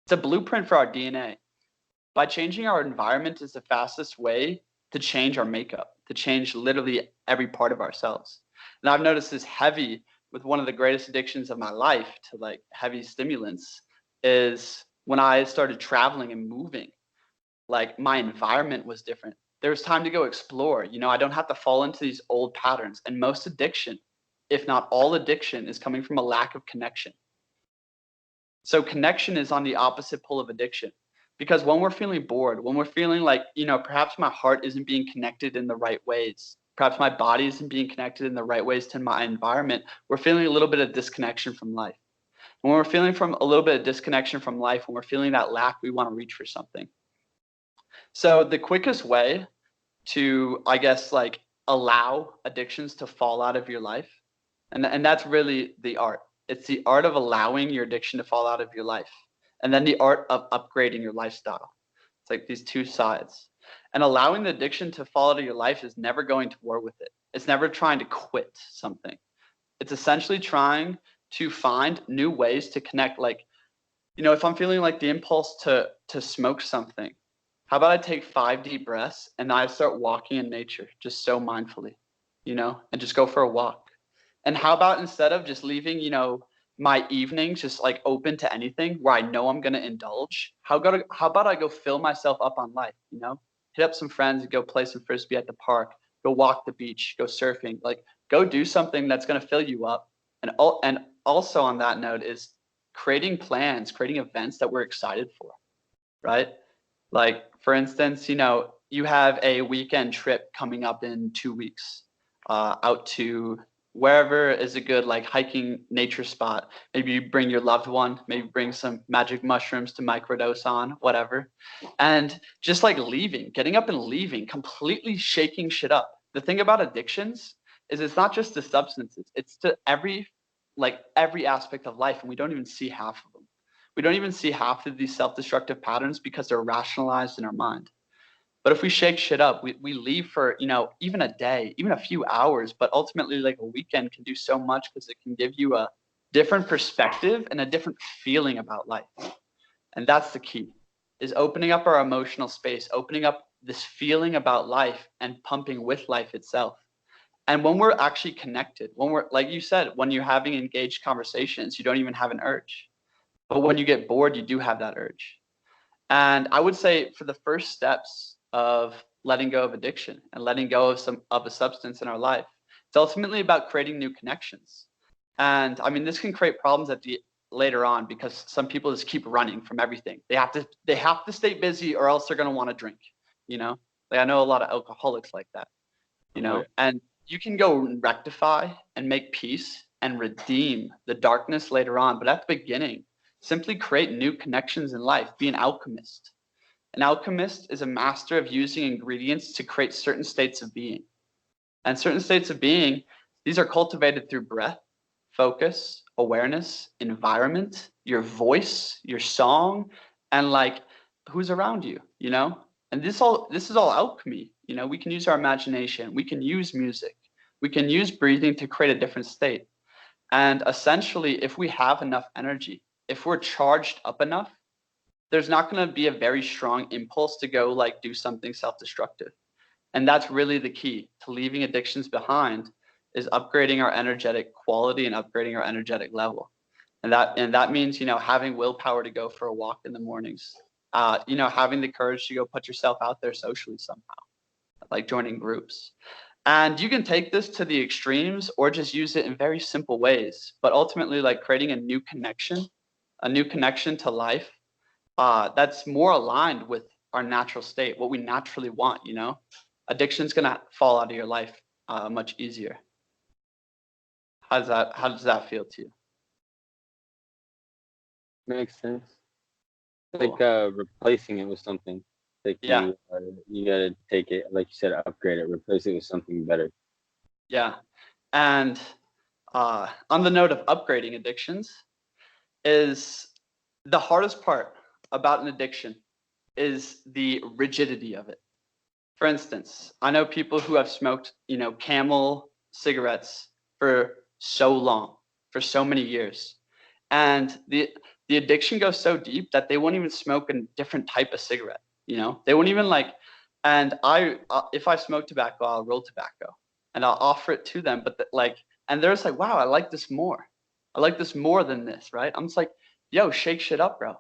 It's a blueprint for our DNA. By changing our environment is the fastest way to change our makeup, to change literally every part of ourselves. And I've noticed this heavy with one of the greatest addictions of my life to like heavy stimulants is when I started traveling and moving, like my environment was different. There was time to go explore. You know, I don't have to fall into these old patterns. And most addiction, if not all addiction, is coming from a lack of connection. So connection is on the opposite pole of addiction. Because when we're feeling bored, when we're feeling like, you know, perhaps my heart isn't being connected in the right ways, perhaps my body isn't being connected in the right ways to my environment, we're feeling a little bit of disconnection from life. When we're feeling from a little bit of disconnection from life, when we're feeling that lack, we want to reach for something. So the quickest way to, I guess, like allow addictions to fall out of your life, and that's really the art. It's the art of allowing your addiction to fall out of your life. And then the art of upgrading your lifestyle. It's like these two sides. And allowing the addiction to fall out of your life is never going to war with it. It's never trying to quit something. It's essentially trying to find new ways to connect. Like, you know, if I'm feeling like the impulse to smoke something, how about I take 5 deep breaths and I start walking in nature just so mindfully, you know, and just go for a walk. And how about instead of just leaving, you know, my evenings just like open to anything where I know I'm going to indulge, how about I go fill myself up on life, you know, hit up some friends and go play some frisbee at the park, go walk the beach, go surfing, like go do something that's going to fill you up. And also on that note is creating plans, creating events that we're excited for, right? Like for instance, you know, you have a weekend trip coming up in 2 weeks out to wherever is a good like hiking nature spot. Maybe you bring your loved one, maybe bring some magic mushrooms to microdose on, whatever. And just like leaving, getting up and leaving, completely shaking shit up. The thing about addictions is it's not just the substances, it's to every aspect of life, and we don't even see half of them. We don't even see half of these self-destructive patterns because they're rationalized in our mind. But if we shake shit up, we leave for, you know, even a day, even a few hours, but ultimately like a weekend can do so much because it can give you a different perspective and a different feeling about life. And that's the key, is opening up our emotional space, opening up this feeling about life and pumping with life itself. And when we're actually connected, when we're, like you said, when you're having engaged conversations, you don't even have an urge. But when you get bored, you do have that urge. And I would say for the first steps of letting go of addiction and letting go of a substance in our life, it's ultimately about creating new connections. And I mean, this can create problems later on because some people just keep running from everything. They have to stay busy or else they're going to want to drink, you know? Like I know a lot of alcoholics like that, you know? And you can go rectify and make peace and redeem the darkness later on. But at the beginning, simply create new connections in life. Be an alchemist. An alchemist is a master of using ingredients to create certain states of being. And certain states of being, these are cultivated through breath, focus, awareness, environment, your voice, your song, and like who's around you, you know? And this is all alchemy. You know, we can use our imagination, we can use music, we can use breathing to create a different state. And essentially, if we have enough energy, if we're charged up enough, there's not going to be a very strong impulse to go like do something self-destructive. And that's really the key to leaving addictions behind, is upgrading our energetic quality and upgrading our energetic level. And that means, you know, having willpower to go for a walk in the mornings, you know, having the courage to go put yourself out there socially somehow, like joining groups. And you can take this to the extremes or just use it in very simple ways, but ultimately like creating a new connection to life that's more aligned with our natural state, what we naturally want, you know? Addiction's gonna fall out of your life much easier. How does that feel to you? Makes sense. Cool. Like replacing it with something. Like Yeah. you gotta take it, like you said, upgrade it, replace it with something better. Yeah. And on the note of upgrading addictions, is the hardest part about an addiction is the rigidity of it. For instance, I know people who have smoked, you know, Camel cigarettes for so long, for so many years. And the addiction goes so deep that they won't even smoke a different type of cigarette. You know, they won't even like. And if I smoke tobacco, I'll roll tobacco, and I'll offer it to them. But and they're just like, wow, I like this more. I like this more than this, right? I'm just like, yo, shake shit up, bro.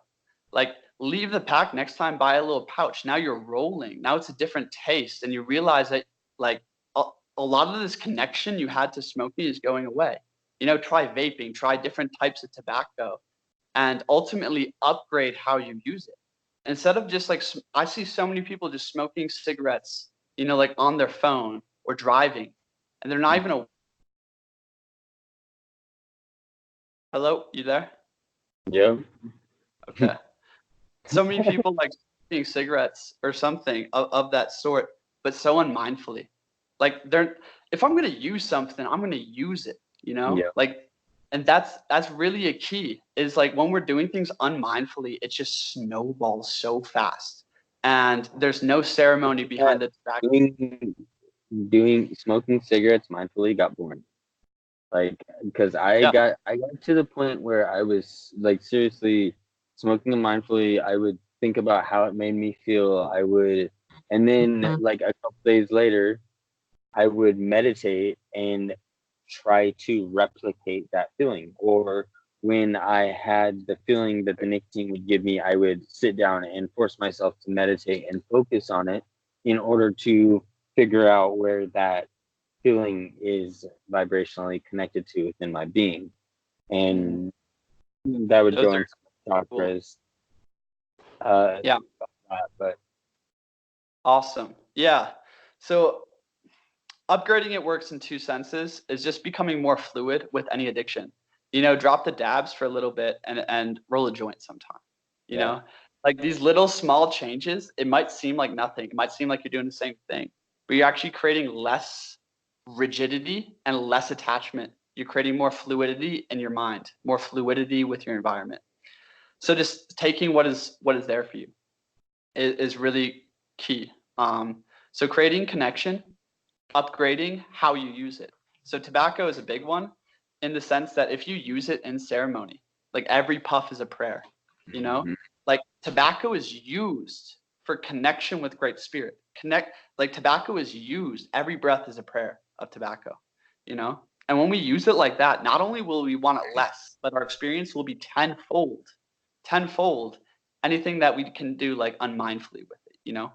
Like, leave the pack next time, buy a little pouch. Now you're rolling. Now it's a different taste, and you realize that like a lot of this connection you had to smoking is going away. You know, try vaping, try different types of tobacco, and ultimately upgrade how you use it. Instead of just like, I see so many people just smoking cigarettes, you know, like on their phone or driving, and they're not even a. Hello, you there? Yeah. Okay. So many people like smoking cigarettes or something of that sort, but so unmindfully. Like if I'm gonna use something, I'm gonna use it, you know? Yeah. Like, and that's really a key, is like when we're doing things unmindfully, it just snowballs so fast. And there's no ceremony behind the tobacco. Doing smoking cigarettes mindfully got boring. Like, because I got to the point where I was like, seriously smoking them mindfully. I would think about how it made me feel. And then like a couple days later, I would meditate and try to replicate that feeling. Or when I had the feeling that the nicotine would give me, I would sit down and force myself to meditate and focus on it in order to figure out where that feeling is vibrationally connected to within my being. And that would go into chakras. Yeah. But Awesome. Yeah. So upgrading it works in two senses, is just becoming more fluid with any addiction. You know, drop the dabs for a little bit and roll a joint sometime. You know, like these little small changes, it might seem like nothing. It might seem like you're doing the same thing, but you're actually creating less rigidity and less attachment. You're creating more fluidity in your mind, more fluidity with your environment. So just taking what is there for you is really key. So creating connection, upgrading how you use it. So tobacco is a big one, in the sense that if you use it in ceremony, like every puff is a prayer, you know, like tobacco is used for connection with Great Spirit. Like tobacco is used, every breath is a prayer of tobacco, you know? And when we use it like that, not only will we want it less, but our experience will be tenfold anything that we can do like unmindfully with it, you know?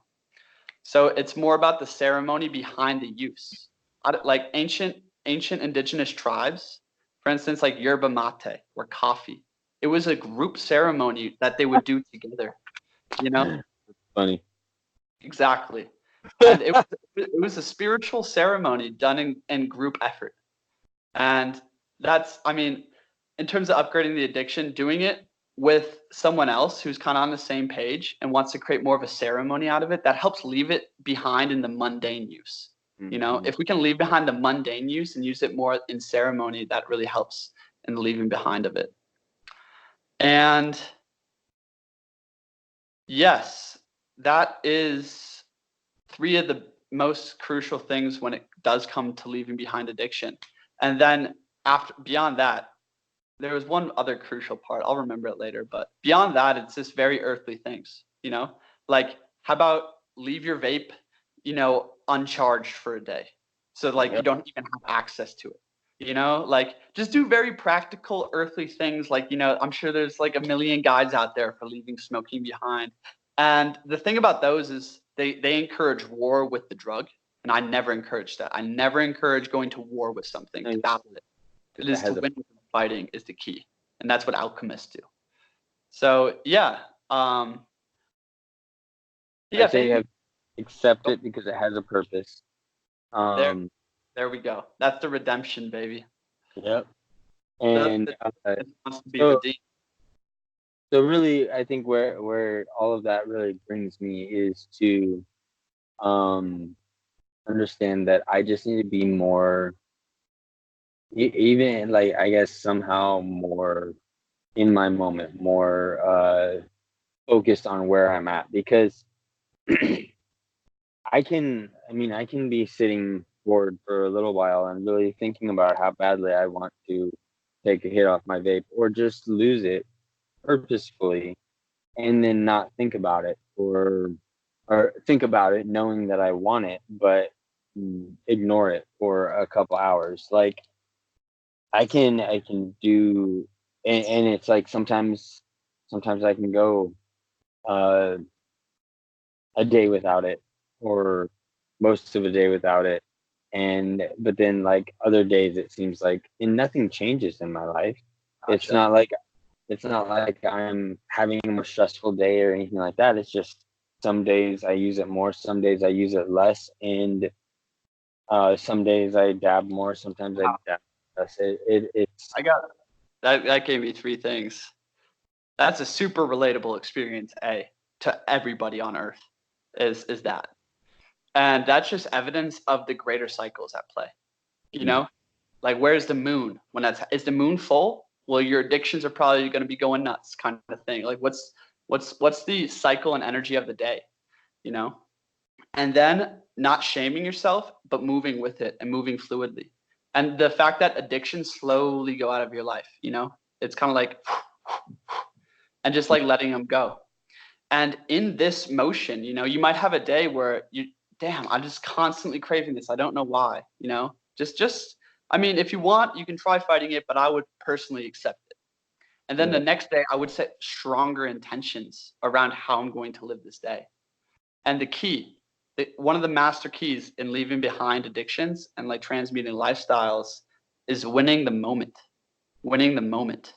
So it's more about the ceremony behind the use. Like ancient indigenous tribes, for instance, like yerba mate or coffee. It was a group ceremony that they would do together, you know? Funny. Exactly. And it was a spiritual ceremony done in group effort. And that's, I mean, in terms of upgrading the addiction, doing it with someone else who's kind of on the same page and wants to create more of a ceremony out of it, that helps leave it behind in the mundane use. You know, if we can leave behind the mundane use and use it more in ceremony, that really helps in the leaving behind of it. And yes, that is 3 of the most crucial things when it does come to leaving behind addiction. And then beyond that, there was one other crucial part. I'll remember it later, but beyond that, it's just very earthly things, you know, like how about leave your vape, you know, uncharged for a day. So like you don't even have access to it, you know, like just do very practical earthly things. Like, you know, I'm sure there's like a million guides out there for leaving smoking behind. And the thing about those is they encourage war with the drug. And I never encourage that. I never encourage going to war with something to battle it. It is to win with fighting is the key. And that's what alchemists do. So yeah. I say you have accept it because it has a purpose. There we go. That's the redemption, baby. Yep. And it wants to be redeemed. So really, I think where all of that really brings me is to understand that I just need to be more, even like, I guess somehow more in my moment, more focused on where I'm at, because I can be sitting bored for a little while and really thinking about how badly I want to take a hit off my vape or just lose it. purposefully and then not think about it, or think about it knowing that I want it, but ignore it for a couple hours. Like I can do, and it's like sometimes I can go uh, a day without it, or most of a day without it, and but then like other days it seems like and nothing changes in my life. It's Gotcha. not like I'm having a more stressful day or anything like that. It's just some days I use it more, some days I use it less, and some days I dab more, sometimes I Wow. dab less. It's I got that gave me three things. That's a super relatable experience, to everybody on Earth is that. And that's just evidence of the greater cycles at play. You know? Like where's the moon? Is the moon full? Well, your addictions are probably going to be going nuts, kind of thing. Like what's the cycle and energy of the day, you know? And then not shaming yourself, but moving with it and moving fluidly. And the fact that addictions slowly go out of your life, you know, it's kind of like, and just like letting them go. And in this motion, you know, you might have a day where damn, I'm just constantly craving this. I don't know why, you know, I mean, if you want, you can try fighting it, but I would personally accept it. And then the next day, I would set stronger intentions around how I'm going to live this day. And one of the master keys in leaving behind addictions and like transmuting lifestyles is winning the moment. Winning the moment.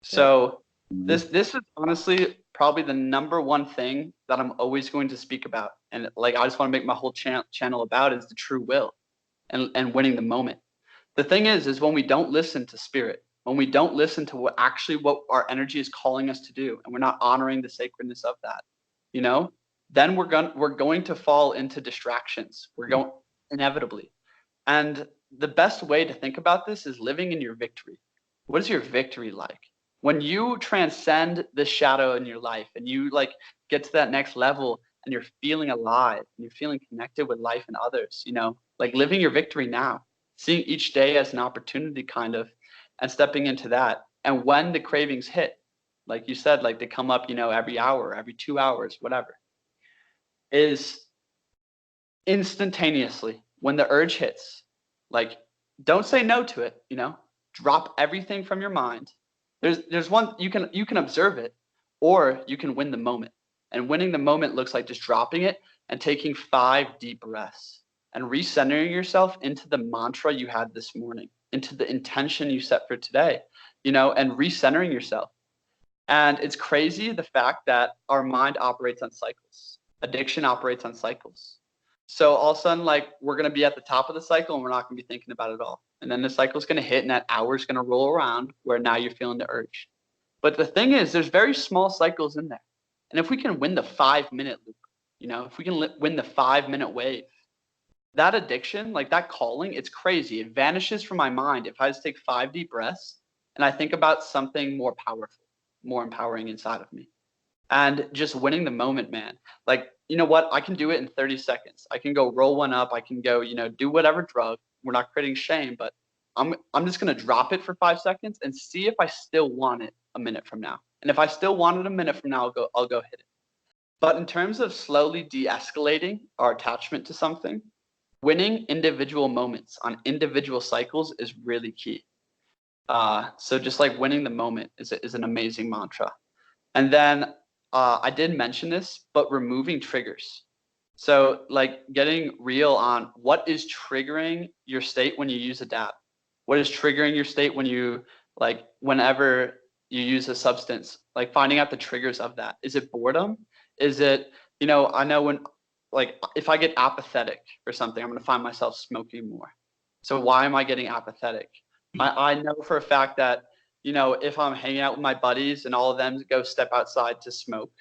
So this is honestly probably the number one thing that I'm always going to speak about. And like I just want to make my whole channel about is the true will and winning the moment. The thing is when we don't listen to spirit, when we don't listen to what our energy is calling us to do, and we're not honoring the sacredness of that, you know, then we're going to fall into distractions. We're going inevitably. And the best way to think about this is living in your victory. What is your victory like? When you transcend the shadow in your life and you like get to that next level and you're feeling alive and you're feeling connected with life and others, you know, like living your victory now, seeing each day as an opportunity kind of, and stepping into that. And when the cravings hit, like you said, like they come up, you know, every hour, every 2 hours, whatever, is instantaneously when the urge hits, like don't say no to it, you know, drop everything from your mind. There's one, you can observe it, or you can win the moment. And winning the moment looks like just dropping it and taking 5 deep breaths and recentering yourself into the mantra you had this morning, into the intention you set for today, you know, and recentering yourself. And it's crazy the fact that our mind operates on cycles. Addiction operates on cycles. So all of a sudden, like we're gonna be at the top of the cycle and we're not gonna be thinking about it at all. And then the cycle's gonna hit and that hour's gonna roll around where now you're feeling the urge. But the thing is, there's very small cycles in there. And if we can win the 5-minute loop, you know, if we can win the 5-minute wave, that addiction, like that calling, it's crazy. It vanishes from my mind if I just take 5 deep breaths and I think about something more powerful, more empowering inside of me. And just winning the moment, man. Like, you know what? I can do it in 30 seconds. I can go roll one up. I can go, you know, do whatever drug. We're not creating shame, but I'm just going to drop it for 5 seconds and see if I still want it a minute from now. And if I still want it a minute from now, I'll go hit it. But in terms of slowly de-escalating our attachment to something, winning individual moments on individual cycles is really key. So just like winning the moment is an amazing mantra. And then I did mention this, but removing triggers. So like getting real on what is triggering your state when you use a dab. What is triggering your state when you like whenever you use a substance, like finding out the triggers of that. Is it boredom? Is it, you know, I know when like if I get apathetic or something, I'm going to find myself smoking more. So why am I getting apathetic? I know for a fact that, you know, if I'm hanging out with my buddies and all of them go step outside to smoke,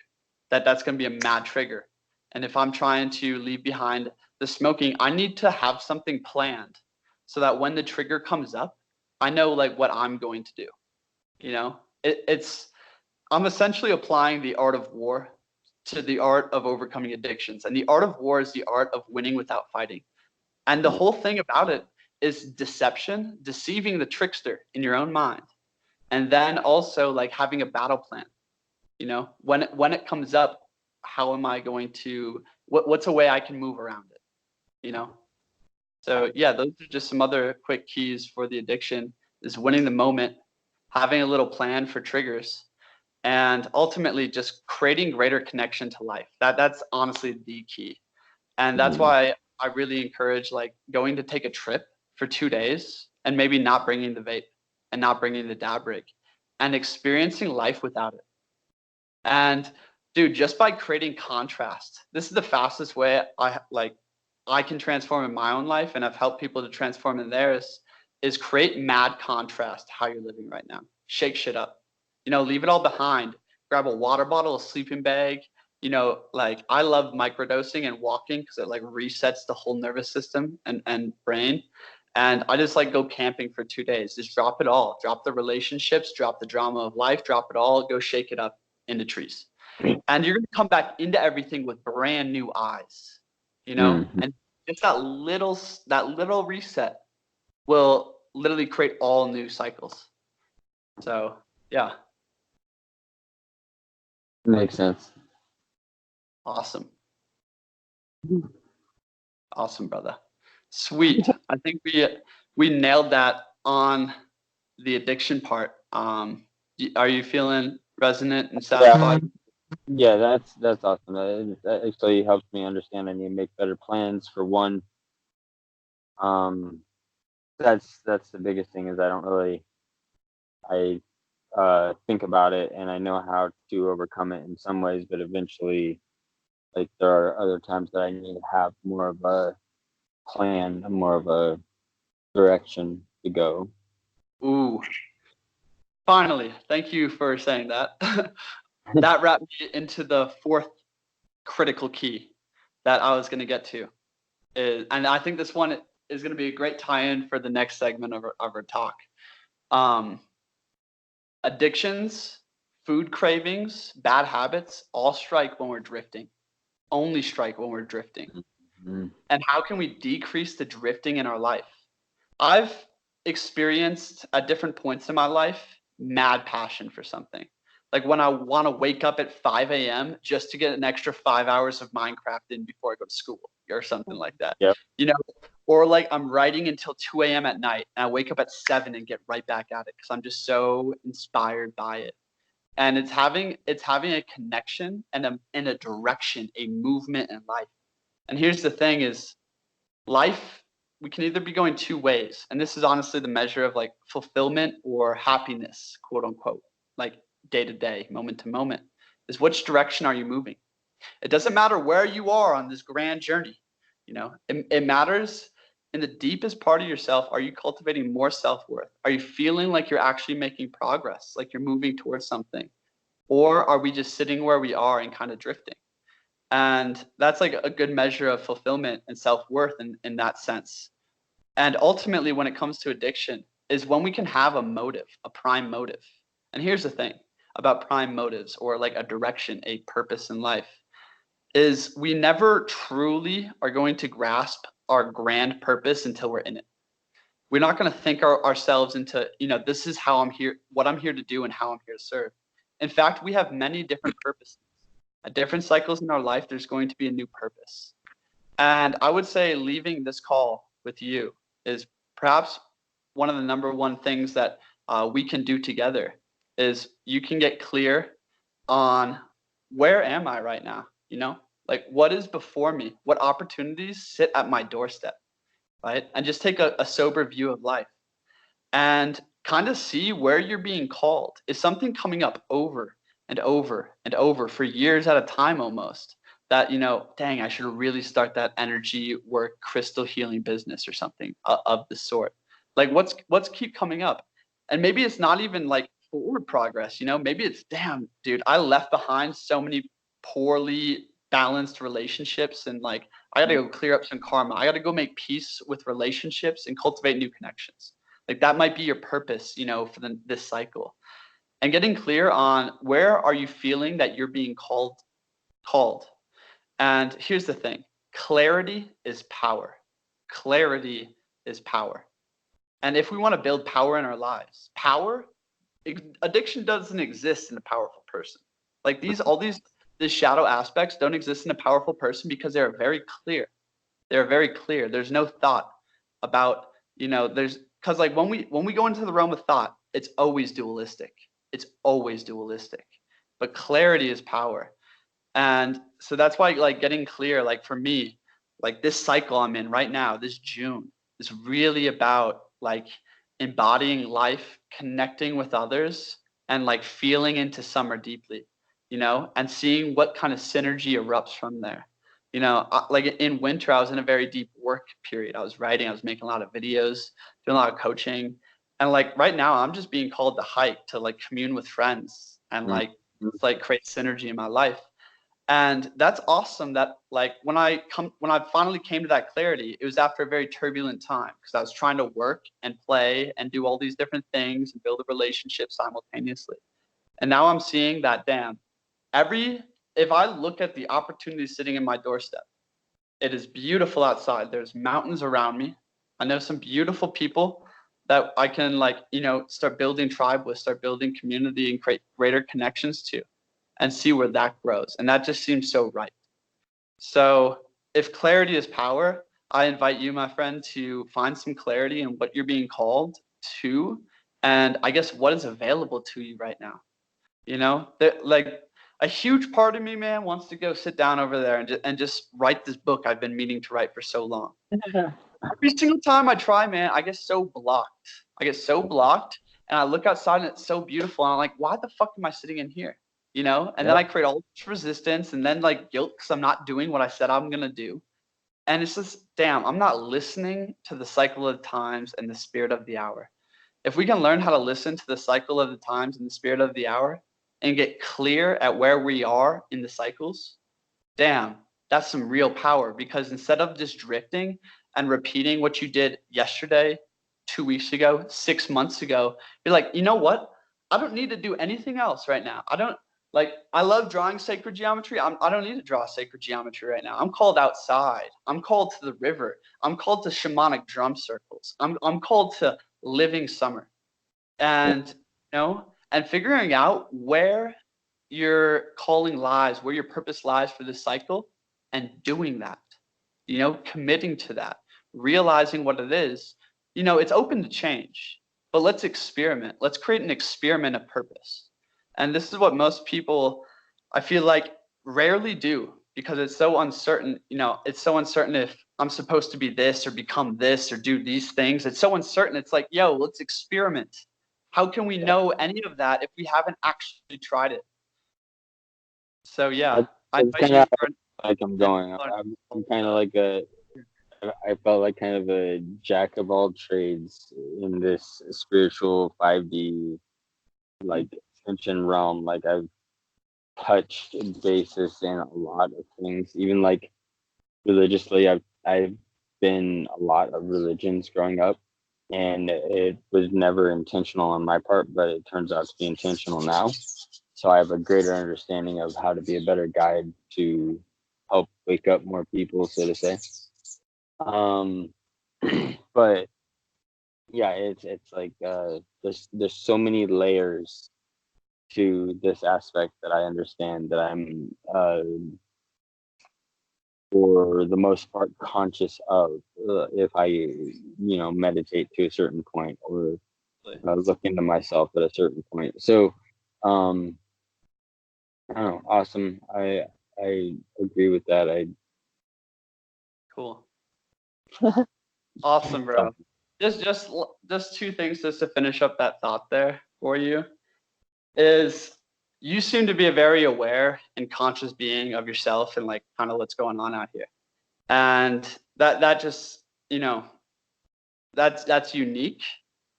that's going to be a mad trigger. And if I'm trying to leave behind the smoking, I need to have something planned so that when the trigger comes up, I know like what I'm going to do. You know, I'm essentially applying the art of war to the art of overcoming addictions. And the art of war is the art of winning without fighting. And the whole thing about it is deception, deceiving the trickster in your own mind. And then also like having a battle plan, when it comes up, how am I going to, what's a way I can move around it? So yeah, those are just some other quick keys for the addiction: is winning the moment, having a little plan for triggers, and ultimately just creating greater connection to life. That's honestly the key. And that's why I really encourage like going to take a trip for 2 days and maybe not bringing the vape and not bringing the dab rig and experiencing life without it. And dude, just by creating contrast, this is the fastest way I can transform in my own life, and I've helped people to transform in theirs, is create mad contrast to how you're living right now. Shake shit up. Leave it all behind. Grab a water bottle, a sleeping bag. Like I love microdosing and walking because it like resets the whole nervous system and brain. And I just like go camping for 2 days. Just drop it all. Drop the relationships, drop the drama of life, drop it all, go shake it up into trees. And you're going to come back into everything with brand new eyes, and just that little reset will literally create all new cycles. So yeah. Makes sense. Awesome. Awesome, brother. Sweet. I think we nailed that on the addiction part. Are you feeling resonant and satisfied? Yeah, that's awesome. That actually helps me understand I need to make better plans for one. That's the biggest thing is I think about it and I know how to overcome it in some ways, but eventually, like there are other times that I need to have more of a plan, more of a direction to go. Ooh. Finally, thank you for saying that. That wrapped me into the fourth critical key that I was going to get to. And I think this one is going to be a great tie-in for the next segment of our talk. Addictions, food cravings, bad habits all strike when we're drifting. Only strike when we're drifting. And how can we decrease the drifting in our life? I've experienced at different points in my life mad passion for something. Like when I want to wake up at 5 a.m. just to get an extra 5 hours of Minecraft in before I go to school or something like that. Yep. Or like I'm writing until 2 a.m. at night and I wake up at 7 and get right back at it because I'm just so inspired by it. And it's having a connection and a direction, a movement in life. And here's the thing is life, we can either be going two ways. And this is honestly the measure of like fulfillment or happiness, quote unquote, like day to day, moment to moment, is which direction are you moving? It doesn't matter where you are on this grand journey. It matters in the deepest part of yourself. Are you cultivating more self-worth? Are you feeling like you're actually making progress, like you're moving towards something? Or are we just sitting where we are and kind of drifting? And that's like a good measure of fulfillment and self-worth in that sense. And ultimately, when it comes to addiction, is when we can have a motive, a prime motive. And here's the thing about prime motives or like a direction, a purpose in life, is we never truly are going to grasp our grand purpose until we're in it. We're not going to think ourselves into, this is how I'm here, what I'm here to do and how I'm here to serve. In fact, we have many different purposes. At different cycles in our life, there's going to be a new purpose. And I would say leaving this call with you is perhaps one of the number one things that we can do together is you can get clear on where am I right now? Like what is before me? What opportunities sit at my doorstep, right? And just take a sober view of life and kind of see where you're being called. Is something coming up over and over and over for years at a time almost that, dang, I should really start that energy work crystal healing business or something of the sort. Like what's keep coming up? And maybe it's not even like forward progress, maybe it's, damn, dude, I left behind so many poorly balanced relationships and like I got to go clear up some karma. I got to go make peace with relationships and cultivate new connections. Like that might be your purpose, for this cycle. And getting clear on where are you feeling that you're being called. And here's the thing. Clarity is power. Clarity is power. And if we want to build power in our lives, power addiction doesn't exist in a powerful person. Like these shadow aspects don't exist in a powerful person because they're very clear. They're very clear. There's no thought about, there's because like when we go into the realm of thought, it's always dualistic. It's always dualistic. But clarity is power. And so that's why like getting clear, like for me, like this cycle I'm in right now, this June, is really about like embodying life, connecting with others, and like feeling into summer deeply, and seeing what kind of synergy erupts from there. Like in winter, I was in a very deep work period. I was writing, I was making a lot of videos, doing a lot of coaching. And like right now, I'm just being called to hike, to like commune with friends and like, it's like create synergy in my life. And that's awesome that like when I finally came to that clarity, it was after a very turbulent time because I was trying to work and play and do all these different things and build a relationship simultaneously. And now I'm seeing that, damn, if I look at the opportunity sitting in my doorstep, it is beautiful outside. There's mountains around me. I know some beautiful people that I can like, start building tribe with, start building community and create greater connections to, and see where that grows. And that just seems so right. So if clarity is power, I invite you, my friend, to find some clarity in what you're being called to, and I guess what is available to you right now. Like a huge part of me, man, wants to go sit down over there and just write this book I've been meaning to write for so long. Every single time I try, man, I get so blocked. And I look outside and it's so beautiful. And I'm like, why the fuck am I sitting in here? And then I create all this resistance and then like guilt because I'm not doing what I said I'm going to do. And it's just, damn, I'm not listening to the cycle of times and the spirit of the hour. If we can learn how to listen to the cycle of the times and the spirit of the hour and get clear at where we are in the cycles, damn, that's some real power. Because instead of just drifting and repeating what you did yesterday, 2 weeks ago, 6 months ago, you're like, you know what? I don't need to do anything else right now. I love drawing sacred geometry. I don't need to draw sacred geometry right now. I'm called outside. I'm called to the river. I'm called to shamanic drum circles. I'm called to living summer. And, and figuring out where your calling lies, where your purpose lies for this cycle, and doing that, committing to that, realizing what it is, it's open to change, but let's experiment. Let's create an experiment of purpose. And this is what most people, I feel like, rarely do because it's so uncertain. It's so uncertain if I'm supposed to be this or become this or do these things. It's so uncertain. It's like, yo, let's experiment. How can we know any of that if we haven't actually tried it? So yeah, it's kind of like I'm going. I'm kind of like I felt like kind of a jack of all trades in this spiritual 5D like ascension realm. Like I've touched basis in a lot of things, even like religiously. I've been a lot of religions growing up, and it was never intentional on my part, but it turns out to be intentional now. So I have a greater understanding of how to be a better guide to help wake up more people, so to say. But yeah, it's like there's so many layers to this aspect that I understand that I'm for the most part conscious of if I meditate to a certain point or look into myself at a certain point. So I don't know, awesome. I agree with that. Cool. Awesome, bro. Just two things just to finish up that thought there for you is you seem to be a very aware and conscious being of yourself and like kind of what's going on out here. And that just, that's unique.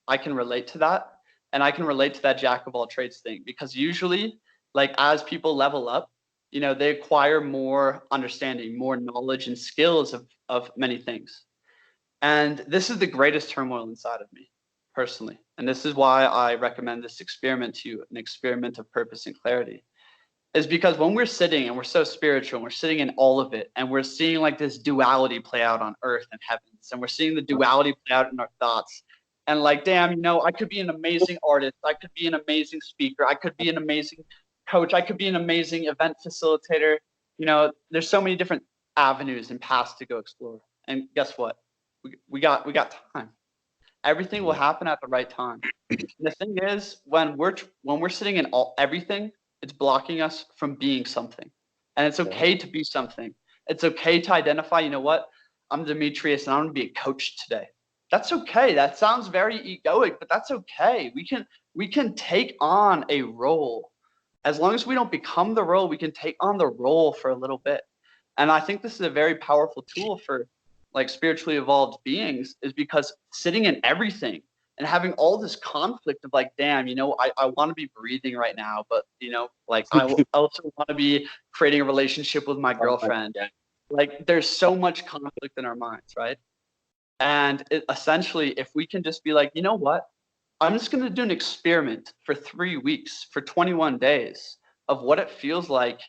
I can relate to that. And I can relate to that jack of all trades thing because usually like as people level up, they acquire more understanding, more knowledge and skills of many things. And this is the greatest turmoil inside of me personally. And this is why I recommend this experiment to you, an experiment of purpose and clarity, is because when we're sitting and we're so spiritual and we're sitting in all of it and we're seeing like this duality play out on earth and heavens and we're seeing the duality play out in our thoughts and like, damn, I could be an amazing artist. I could be an amazing speaker. I could be an amazing coach. I could be an amazing event facilitator. There's so many different avenues and paths to go explore. And guess what? We got time. Everything will happen at the right time. And the thing is, when we're sitting in everything, it's blocking us from being something. And it's okay to be something. It's okay to identify, what? I'm Dmitrius and I'm going to be a coach today. That's okay. That sounds very egoic, but that's okay. We can take on a role. As long as we don't become the role, we can take on the role for a little bit. And I think this is a very powerful tool for like spiritually evolved beings, is because sitting in everything and having all this conflict of like, damn, I want to be breathing right now, but like I also want to be creating a relationship with my girlfriend. Like there's so much conflict in our minds, right? And essentially, if we can just be like, you know what? I'm just going to do an experiment for 3 weeks, for 21 days of what it feels like.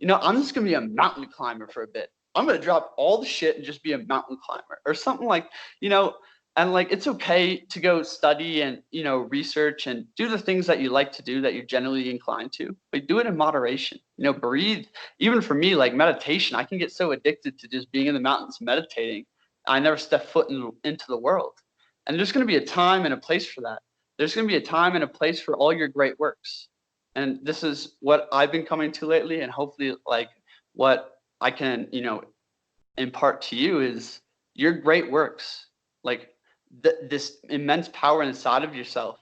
I'm just going to be a mountain climber for a bit. I'm going to drop all the shit and just be a mountain climber or something like, and like, it's okay to go study and, research and do the things that you like to do that you're generally inclined to, but do it in moderation, breathe. Even for me, like meditation, I can get so addicted to just being in the mountains, meditating. I never step foot into the world. And there's going to be a time and a place for that. There's going to be a time and a place for all your great works. And this is what I've been coming to lately. And hopefully like what I can, impart to you is your great works, like this immense power inside of yourself.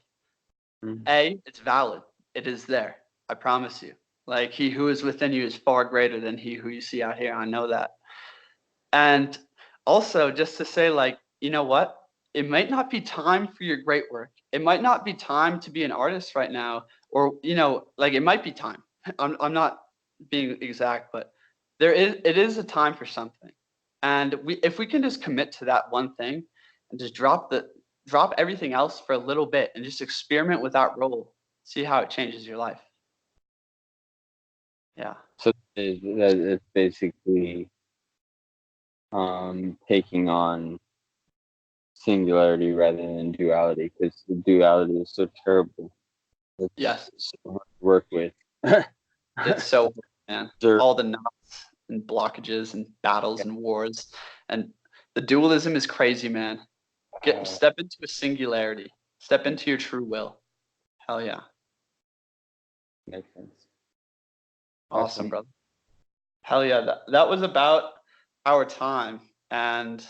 It's valid. It is there. I promise you. Like he who is within you is far greater than he who you see out here. I know that. And also just to say like, you know what? It might not be time for your great work. It might not be time to be an artist right now, or, like it might be time. I'm not being exact, but it is a time for something. And if we can just commit to that one thing and just drop everything else for a little bit and just experiment with that role, see how it changes your life. Yeah. So it's basically taking on singularity rather than duality, because the duality is so terrible. Yes. So hard to work with. It's so, man. Sure. All the knots and blockages and battles and wars, and the dualism is crazy, man. Step into a singularity. Step into your true will. Hell yeah. Makes sense. Awesome, brother. Hell yeah. That was about our time, and